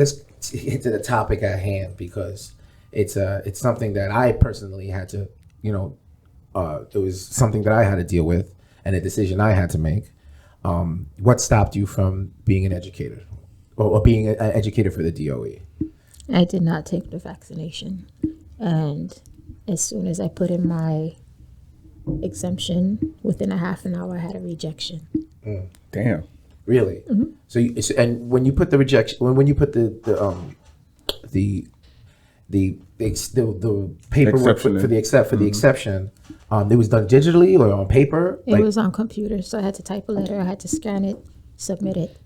let's get to the topic at hand because it's something that I personally had to, it was something that I had to deal with and a decision I had to make. What stopped you from being an educator or being an educator for the DOE? I did not take the vaccination. And as soon as I put in my exemption, within a half an hour, I had a rejection. Damn. Really? Mm-hmm. And when you put the rejection, when you put the paperwork for the exception, it was done digitally or on paper? It was on computer, so I had to type a letter, I had to scan it, submit it.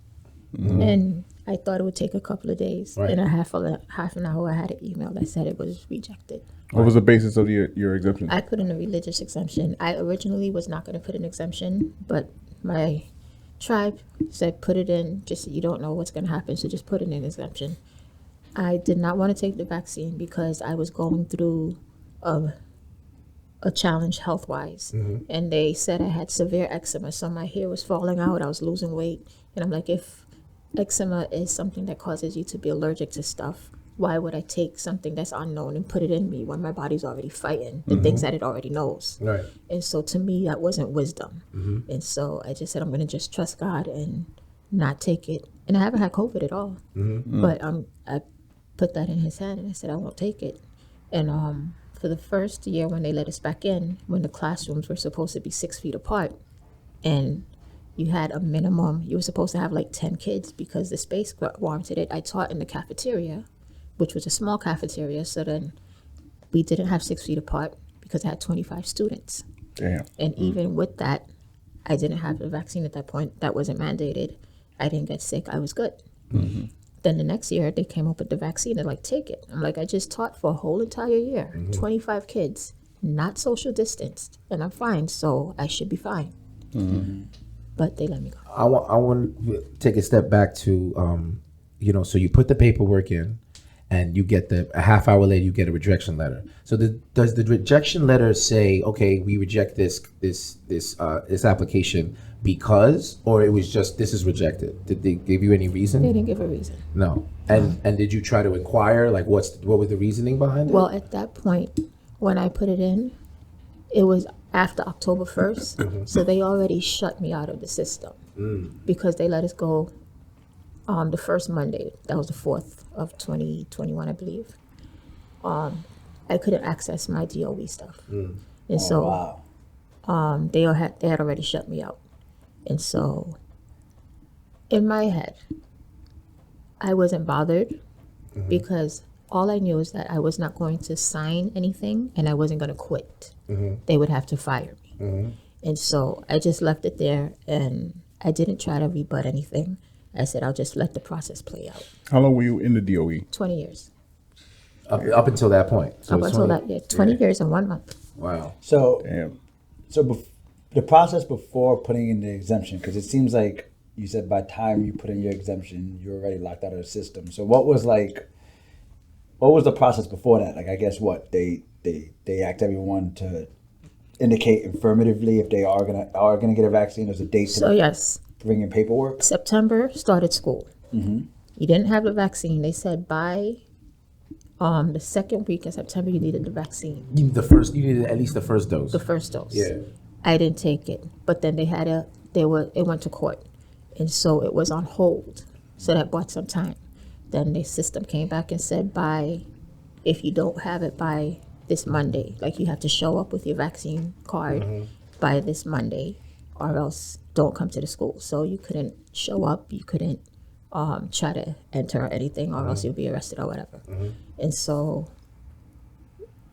Mm-hmm. And I thought it would take a couple of days. Right. In a half an hour, I had an email that said it was rejected. What was the basis of your exemption? I put in a religious exemption. I originally was not going to put an exemption, but my tribe said put it in, just you don't know what's going to happen, so just put in an exemption. I did not want to take the vaccine because I was going through a challenge health-wise. Mm-hmm. And they said I had severe eczema, so my hair was falling out, I was losing weight. And I'm like, if eczema is something that causes you to be allergic to stuff, why would I take something that's unknown and put it in me when my body's already fighting the things that it already knows? Right. And so to me, that wasn't wisdom. Mm-hmm. And so I just said, I'm going to just trust God and not take it. And I haven't had COVID at all. Mm-hmm. But I put that in his hand and I said, I won't take it. And for the first year when they let us back in, when the classrooms were supposed to be 6 feet apart, and you had a minimum, you were supposed to have like 10 kids because the space warranted it. I taught in the cafeteria, which was a small cafeteria, so then we didn't have 6 feet apart because I had 25 students. Damn. And even with that, I didn't have the vaccine at that point. That wasn't mandated. I didn't get sick. I was good. Mm-hmm. Then the next year, they came up with the vaccine. They're like, take it. I'm like, I just taught for a whole entire year, 25 kids, not social distanced, and I'm fine, so I should be fine. Mm-hmm. But they let me go. I want to take a step back to, so you put the paperwork in, and you get a half hour later, you get a rejection letter. So does the rejection letter say, okay, we reject this application because, or it was just, this is rejected? Did they give you any reason? They didn't give a reason. No. And did you try to inquire, like what was the reasoning behind it? Well, at that point, when I put it in, it was after October 1st. So they already shut me out of the system because they let us go the first Monday. That was the 4th of 2021, I believe. I couldn't access my DOE stuff. And they had already shut me out. And so in my head, I wasn't bothered because all I knew is that I was not going to sign anything and I wasn't going to quit. They would have to fire me. And so I just left it there and I didn't try to rebut anything. I said, I'll just let the process play out. How long were you in the DOE? 20 years. Up until that point? So up until that, yeah, 20 years and 1 month. Wow. So the process before putting in the exemption, because it seems like you said by the time you put in your exemption, you're already locked out of the system. So what was the process before that? Like, I guess they asked everyone to indicate affirmatively if they are gonna get a vaccine. There's a date. So yes. Bring in paperwork. September started school. You didn't have the vaccine. They said by the second week of September you needed the vaccine. You needed at least the first dose. The first dose. Yeah. I didn't take it, but then it went to court, and so it was on hold. So that bought some time. Then the system came back and said if you don't have it by this Monday, like you have to show up with your vaccine card by this Monday, or else don't come to the school. So you couldn't show up, you couldn't try to enter or anything, or else you'll be arrested or whatever. And so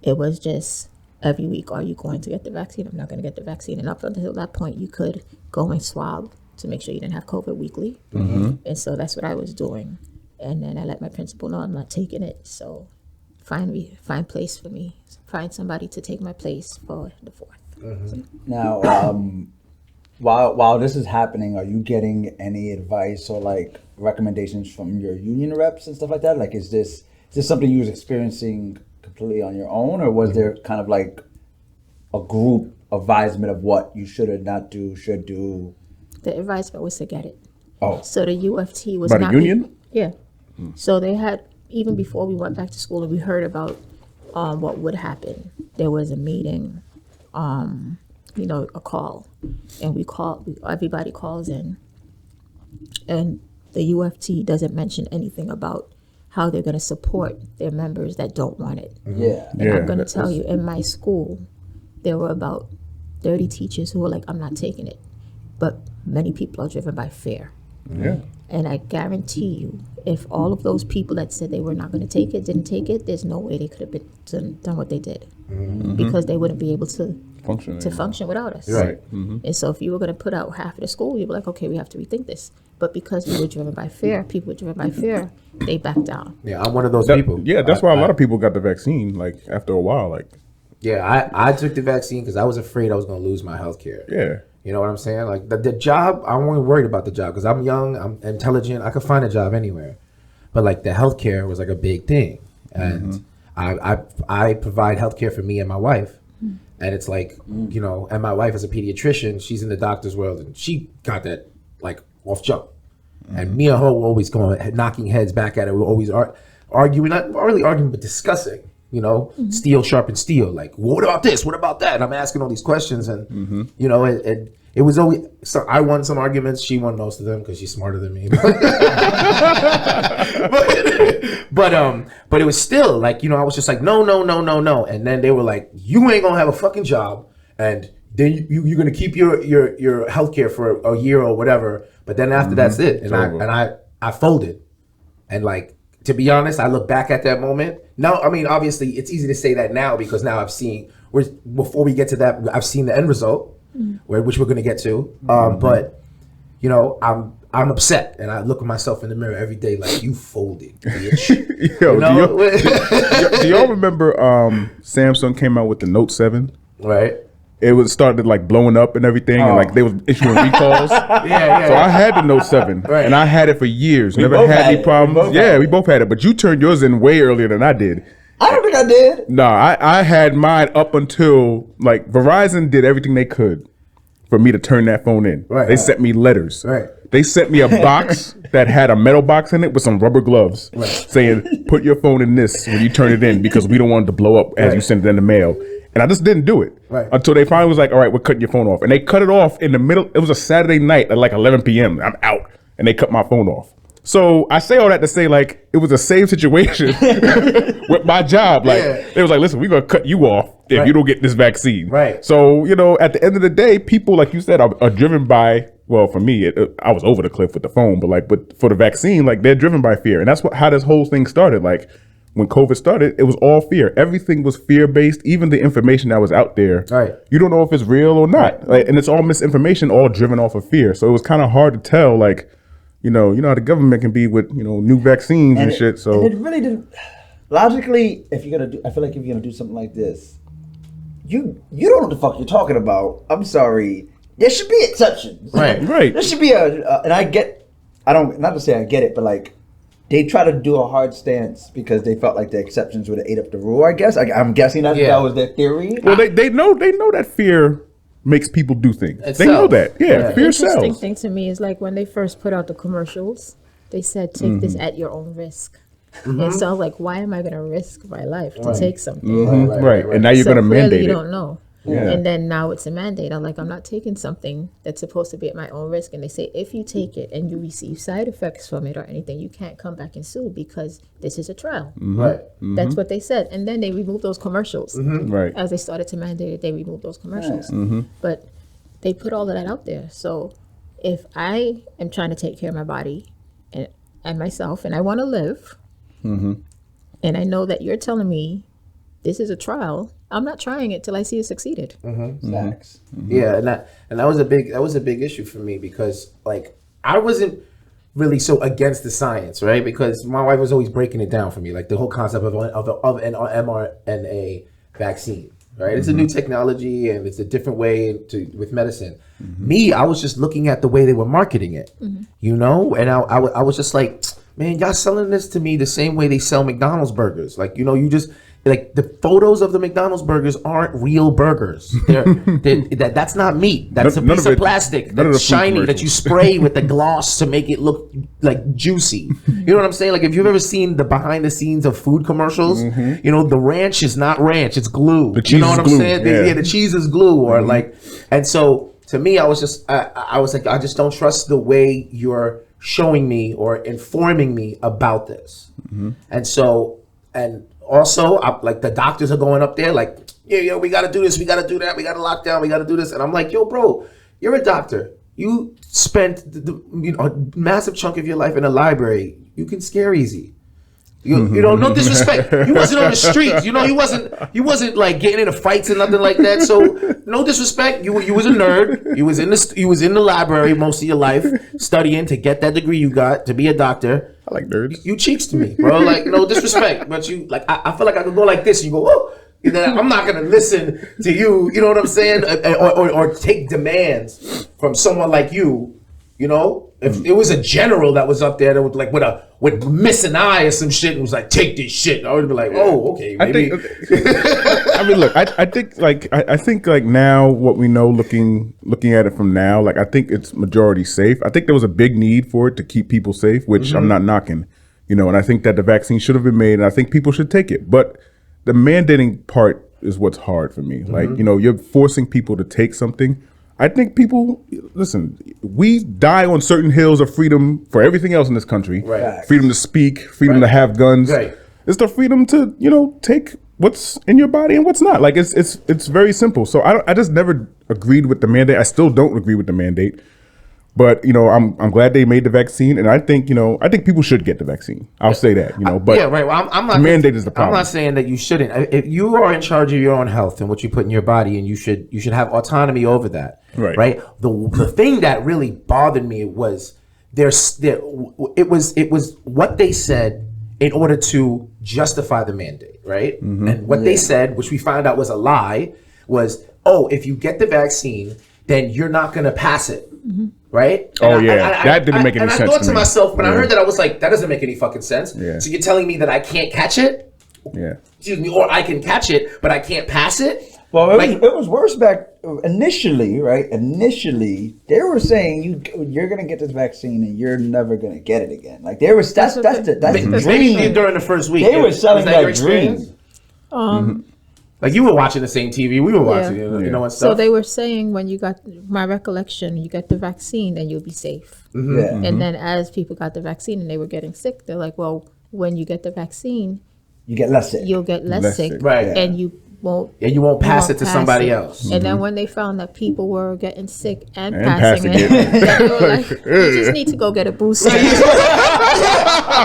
it was just every week, are you going to get the vaccine? I'm not going to get the vaccine. And up until that point, you could go and swab to make sure you didn't have COVID weekly. And so that's what I was doing. And then I let my principal know I'm not taking it. So find place for me. Find somebody to take my place for the 4th. Now, while this is happening, are you getting any advice or like recommendations from your union reps and stuff like that? Like, is this something you was experiencing completely on your own, or was there kind of like a group advisement of what you should or not do, should do? The advisement was to get it. Oh. So the UFT was by not the union? Yeah. So they had, even before we went back to school and we heard about what would happen, there was a meeting, a call, and everybody calls in, and the UFT doesn't mention anything about how they're going to support their members that don't want it. Yeah. And I'm going to tell you, in my school, there were about 30 teachers who were like, I'm not taking it. But many people are driven by fear. Yeah. And I guarantee you, if all of those people that said they were not going to take it didn't take it, there's no way they could have done what they did, because they wouldn't be able to function without us. Right. And so if you were going to put out half of the school, you'd be like, okay, we have to rethink this. But because we were driven by fear, people were driven by fear, they backed down. Yeah, I'm one of those people. Yeah, that's why a lot of people got the vaccine. Like after a while, like. Yeah, I took the vaccine because I was afraid I was going to lose my health care. Yeah. You know what I'm saying? Like the job, I wasn't worried about the job because I'm young, I'm intelligent, I could find a job anywhere. But like the healthcare was like a big thing, and I provide healthcare for me and my wife, and it's like and my wife is a pediatrician. She's in the doctor's world, and she got that like off jump. And me and her were always going knocking heads back at it. We were always arguing, not really arguing, but discussing. Steel sharpens steel. Like, well, what about this? What about that? And I'm asking all these questions, and it was always. So I won some arguments. She won most of them because she's smarter than me. but it was still like I was just like no, and then they were like, you ain't gonna have a fucking job, and then you're gonna keep your health care for a year or whatever. But then after that's it, and I folded, and like. To be honest, I look back at that moment. Now, I mean, obviously, it's easy to say that now because now before we get to that, I've seen the end result, which we're going to get to. But, I'm upset, and I look at myself in the mirror every day like, you folded, bitch. Do y'all remember Samsung came out with the Note 7? Right. It started like blowing up and everything, and like they was issuing recalls. So I had the Note 7, and I had it for years. Never had any problems. We both had it. But you turned yours in way earlier than I did. I don't think I did. No, I had mine up until like Verizon did everything they could for me to turn that phone in. Right. They sent me letters. Right. They sent me a box that had a metal box in it with some rubber gloves, saying, "Put your phone in this when you turn it in because we don't want it to blow up as you send it in the mail." And I just didn't do it until they finally was like, all right, we're cutting your phone off. And they cut it off in the middle. It was a Saturday night at like 11 p.m. I'm out. And they cut my phone off. So I say all that to say, like, it was a same situation with my job. Like, they was like, listen, we're going to cut you off if you don't get this vaccine. Right. So, at the end of the day, people, like you said, are driven by, well, for me, I was over the cliff with the phone. But for the vaccine, like, they're driven by fear. And that's how this whole thing started. Like, when COVID started, it was all fear. Everything was fear-based, even the information that was out there. Right. You don't know if it's real or not. Like, and it's all misinformation, all driven off of fear. So it was kind of hard to tell, like, how the government can be with, new vaccines and shit. So and it really didn't. Logically, I feel like if you're going to do something like this, you don't know what the fuck you're talking about. I'm sorry. There should be exceptions. Right. There should be and not to say I get it, but like, they try to do a hard stance because they felt like the exceptions would have ate up the rule, I guess. I'm guessing that was their theory. Well, they know that fear makes people do things. They know that. Yeah, fear sells. The interesting thing to me is like when they first put out the commercials, they said, take this at your own risk. And so I was like, why am I going to risk my life to take something? Right. And now you're going to mandate it. You don't know. Yeah. And then now it's a mandate. I'm like, I'm not taking something that's supposed to be at my own risk. And they say, if you take it and you receive side effects from it or anything, you can't come back and sue because this is a trial. Right. That's what they said. And then they removed those commercials. Right. As they started to mandate it, they removed those commercials. But they put all of that out there. So if I am trying to take care of my body and myself and I want to live, and I know that you're telling me this is a trial, I'm not trying it till I see it succeeded. Facts. Yeah, and that was a big issue for me because like I wasn't really so against the science, right? Because my wife was always breaking it down for me, like the whole concept of an mRNA vaccine, right? It's a new technology and it's a different way with medicine. Me, I was just looking at the way they were marketing it, and I was just like, man, y'all selling this to me the same way they sell McDonald's burgers. Like, you just like the photos of the McDonald's burgers aren't real burgers. That's not meat. That's a piece of plastic that's shiny that you spray with the gloss to make it look like juicy. You know what I'm saying? Like if you've ever seen the behind the scenes of food commercials, you know, the ranch is not ranch, it's glue. The cheese you know what I'm glue. saying? Yeah, the cheese is glue, or like, and so to me, I was like, I just don't trust the way you're showing me or informing me about this. And so, and also, like the doctors are going up there like, yeah, we got to do this, we got to do that, we got to lock down, we got to do this. And I'm like, yo, bro, you're a doctor. You spent a massive chunk of your life in a library. You can scare easy. You know, no disrespect. You wasn't on the streets. You know, you wasn't like getting into fights and nothing like that. So no disrespect. You was a nerd. You was in the library most of your life studying to get that degree you got to be a doctor. I like nerds. You cheeks to me, bro. Like no disrespect, but you like I feel like I could go like this. And you go, oh. And then I'm not gonna listen to you. You know what I'm saying? Or take demands from someone like you. You know, if it was a general that was up there that was like with miss an eye or some shit and was like, take this shit, I would be like, oh, okay, maybe. I mean, look, I think like now what we know, looking at it from now, like I think it's majority safe. I think there was a big need for it to keep people safe, which I'm not knocking, you know, and I think that the vaccine should have been made, and I think people should take it. But the mandating part is what's hard for me. Like, you know, you're forcing people to take something. I think people, listen, we die on certain hills of freedom for everything else in this country. Right. Freedom to speak, freedom to have guns. Right. It's the freedom to, you know, take what's in your body and what's not. Like, it's very simple. So I just never agreed with the mandate. I still don't agree with the mandate. But, you know, I'm glad they made the vaccine, and I think people should get the vaccine. I'll say that, you know. But yeah, right. Well, I'm not. The mandate is the problem. I'm not saying that you shouldn't. If you are in charge of your own health and what you put in your body, and you should have autonomy over that. Right. Right. The thing that really bothered me was it was what they said in order to justify the mandate, right? And what they said, which we found out was a lie, was, oh, if you get the vaccine, then you're not going to pass it. Right? And that didn't make any sense. And I thought to myself, when I heard that, I was like, that doesn't make any fucking sense. Yeah. So you're telling me that I can't catch it? Yeah. Excuse me, or I can catch it, but I can't pass it? Well, it was worse back initially, right? Initially, they were saying you're gonna get this vaccine and you're never gonna get it again. Like there was that's the dream. During the first week, they were selling that dream. Like you were watching the same TV we were watching, you know, and stuff. So they were saying when you got, my recollection, you get the vaccine, then you'll be safe. And then as people got the vaccine and they were getting sick, they're like, well, when you get the vaccine, you get less sick. You'll get less sick, right? And you won't. And you won't pass it to somebody else. And then when they found that people were getting sick and passing it, they were like, you just need to go get a booster.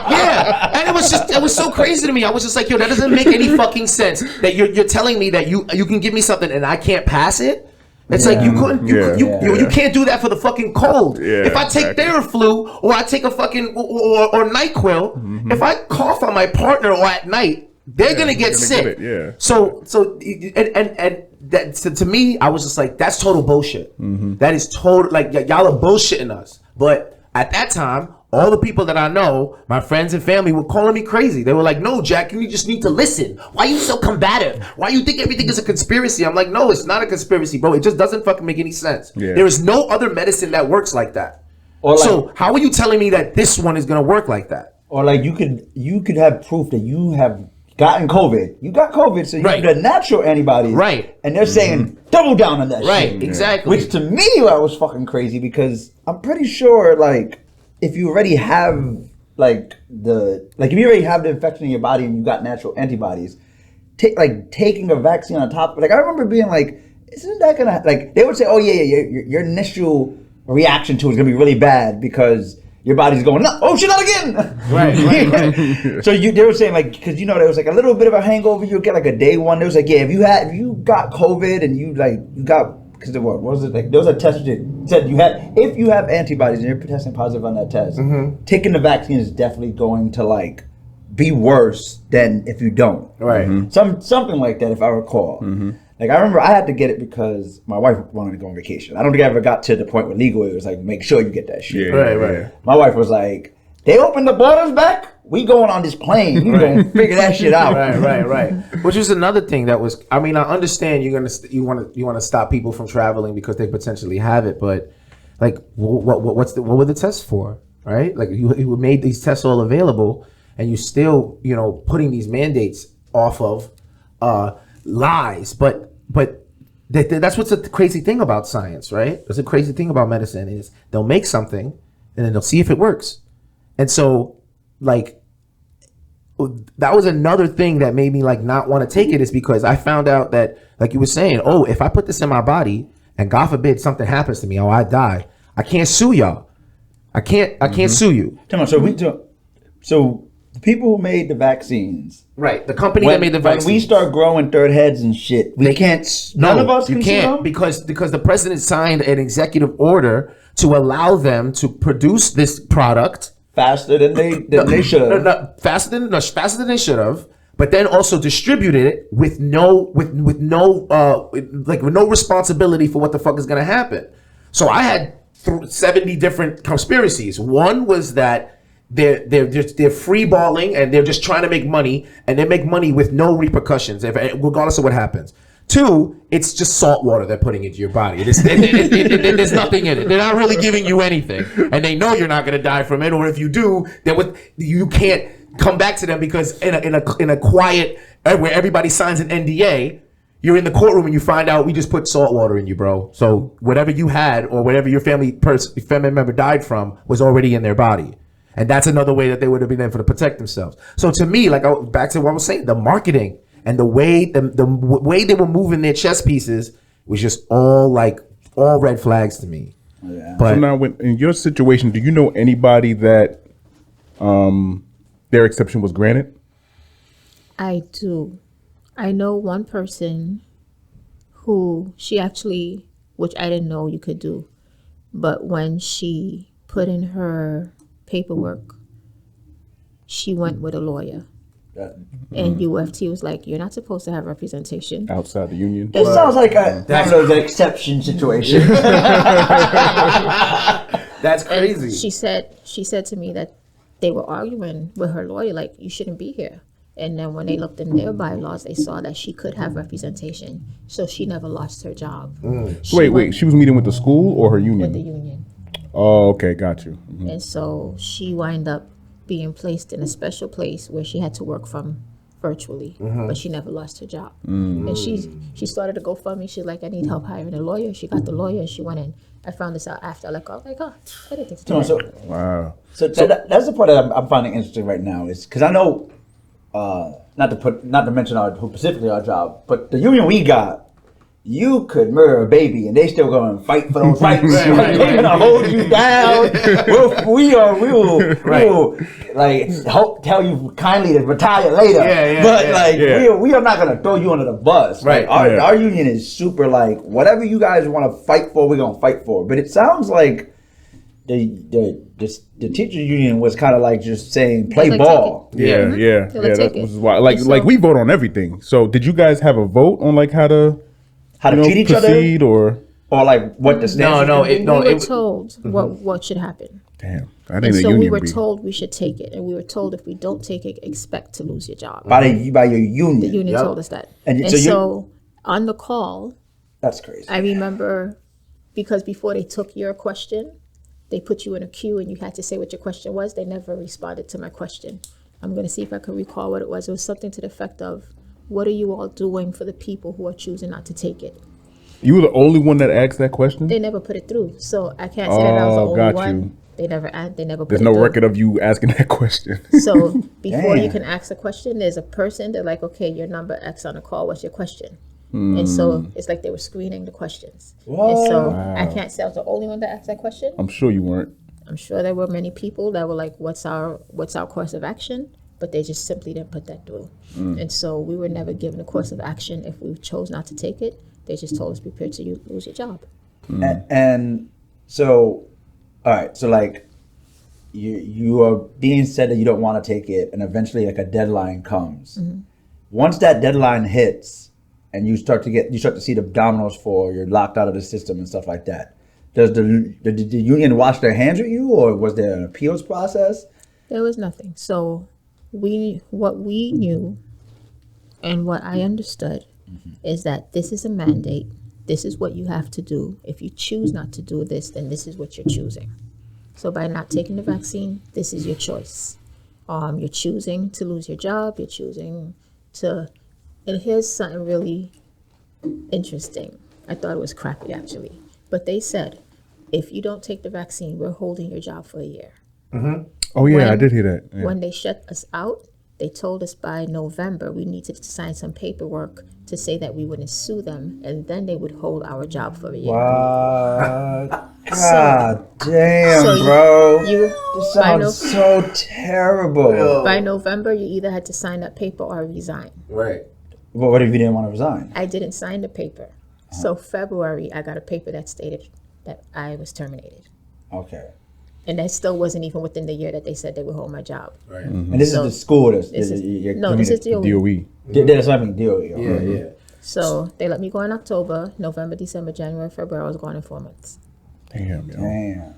Yeah, and it was so crazy to me. I was just like, yo, that doesn't make any fucking sense. That you're telling me that you can give me something and I can't pass it. It's like you couldn't, you can't do that for the fucking cold. Yeah, if I take Theraflu or I take a fucking or NyQuil, if I cough on my partner or at night, they're gonna get sick. So and that to me, I was just like, that's total bullshit. That is total, like y'all are bullshitting us. But at that time, all the people that I know, my friends and family, were calling me crazy. They were like, no, Jack, you just need to listen. Why are you so combative? Why you think everything is a conspiracy? I'm like, no, it's not a conspiracy, bro. It just doesn't fucking make any sense. There is no other medicine that works like that. So how are you telling me that this one is going to work like that? Or like you could have proof that you have gotten COVID. You got COVID, so you have the natural antibodies. Right. And they're saying, double down on that shit. Right, exactly. Which to me, that was fucking crazy because I'm pretty sure, like, if you already have if you already have the infection in your body and you got natural antibodies, taking a vaccine on top. Like I remember being like, isn't that gonna, like, they would say, oh yeah, your initial reaction to it is gonna be really bad because your body's going, no, oh shit, not again. Right. So they were saying, like, because you know there was like a little bit of a hangover, you'll get like a day one. There was like, yeah, if you got COVID and you got, because what was it like? There was a test that said if you have antibodies and you're testing positive on that test, taking the vaccine is definitely going to like be worse than if you don't. Right. Something like that, if I recall. Like I remember I had to get it because my wife wanted to go on vacation. I don't think I ever got to the point where legal it was like, make sure you get that shit. Right. My wife was like, they open the borders back, we going on this plane. We gonna figure that shit out. Right. Which is another thing that was. I mean, I understand you want to stop people from traveling because they potentially have it, but like, what were the tests for? Right? Like you made these tests all available, and you still putting these mandates off of lies. But that's what's the crazy thing about science, right? That's the crazy thing about medicine is they'll make something, and then they'll see if it works. And so, like, that was another thing that made me like not want to take it, is because I found out that, like you were saying, if I put this in my body and God forbid something happens to me, I die, I can't sue y'all. I can't sue you. Come on, so the people who made the vaccines, right? The company that made the vaccines. When we start growing third heads and shit, none of us can sue them? because the president signed an executive order to allow them to produce this product. Faster than they should have. Faster than they should have, but then also distributed it with no responsibility for what the fuck is gonna happen. So I had 70 different conspiracies. One was that they're free balling and they're just trying to make money, and they make money with no repercussions, regardless of what happens. Two, it's just salt water they're putting into your body. There's nothing in it. They're not really giving you anything, and they know you're not going to die from it. Or if you do, you can't come back to them because in a quiet where everybody signs an NDA, you're in the courtroom and you find out we just put salt water in you, bro. So whatever you had or whatever your family member died from was already in their body. And that's another way that they would have been able to protect themselves. So to me, back to what I was saying, the marketing and the way they were moving their chess pieces was just all red flags to me. Yeah. But so now, in your situation, do you know anybody that their exception was granted? I do. I know one person who she actually, which I didn't know you could do, but when she put in her paperwork, she went with a lawyer. And UFT was like, you're not supposed to have representation outside the union. It sounds like one of those exception situations. That's crazy. And she said to me that they were arguing with her lawyer, like, you shouldn't be here. And then when they looked in their bylaws, they saw that she could have representation, so she never lost her job. Wait, she was meeting with the school or her union? With the union. Oh, okay, got you. Mm-hmm. And so she wound up being placed in a special place where she had to work from virtually, but she never lost her job. And she started to GoFundMe. She's like, I need help hiring a lawyer. She got the lawyer and she went in. I found this out after. I was like, I didn't think so. Wow. So that's the part that I'm finding interesting right now, is because I know, not to mention specifically our job, but the union we got, you could murder a baby and they still going to fight for those rights. They're going to hold you down. We will tell you kindly to retire later. We are not going to throw you under the bus. Right. Our union is super whatever you guys want to fight for, we're going to fight for. But it sounds like the teacher union was kind of just saying play ball. Yeah. That was why. Like we vote on everything. So did you guys have a vote on how to treat each other, or what the stance? We were told what should happen. Damn, we were told we should take it, and we were told if we don't take it, expect to lose your job by your union. The union told us that, and so on the call, that's crazy. I remember because before they took your question, they put you in a queue, and you had to say what your question was. They never responded to my question. I'm going to see if I can recall what it was. It was something to the effect of, what are you all doing for the people who are choosing not to take it? You were the only one that asked that question? They never put it through. So I can't say that I was the only one. You. They never put There's it through. no record of you asking that question. So before you can ask a question, there's a person, they're like, okay, your number X on the call, what's your question? And so it's like they were screening the questions. Whoa. And so I can't say I was the only one that asked that question. I'm sure you weren't. I'm sure there were many people that were like, what's our course of action? But they just simply didn't put that through. And so we were never given a course of action if we chose not to take it. They just told us prepare to lose your job. And so, all right, so you are being said that you don't want to take it, and eventually a deadline comes. Once that deadline hits and you start to see the dominoes fall, you're locked out of the system and stuff like that. Did the union wash their hands with you, or was there an appeals process? There was nothing. So what we knew and what I understood is that this is a mandate. This is what you have to do. If you choose not to do this, then this is what you're choosing. So by not taking the vaccine, this is your choice. You're choosing to lose your job. You're choosing to. And here's something really interesting. I thought it was crappy actually, but they said, if you don't take the vaccine, we're holding your job for a year. Oh yeah, I When- did hear that. Yeah. When they shut us out, they told us by November we needed to sign some paperwork to say that we wouldn't sue them, and then they would hold our job for a year. What? God damn, so bro. You This by, sounds so terrible. by November, you either had to sign that paper or resign. Right. But what if you didn't want to resign? I didn't sign the paper. So February, I got a paper that stated that I was terminated. Okay. And that still wasn't even within the year that they said they would hold my job. Right. And this So, is the school that's This is, no, I this mean, is the DOE. That's what I mean, DOE. Yeah, yeah. So they let me go in October, November, December, January, February. I was gone in 4 months. Damn, yo. Damn.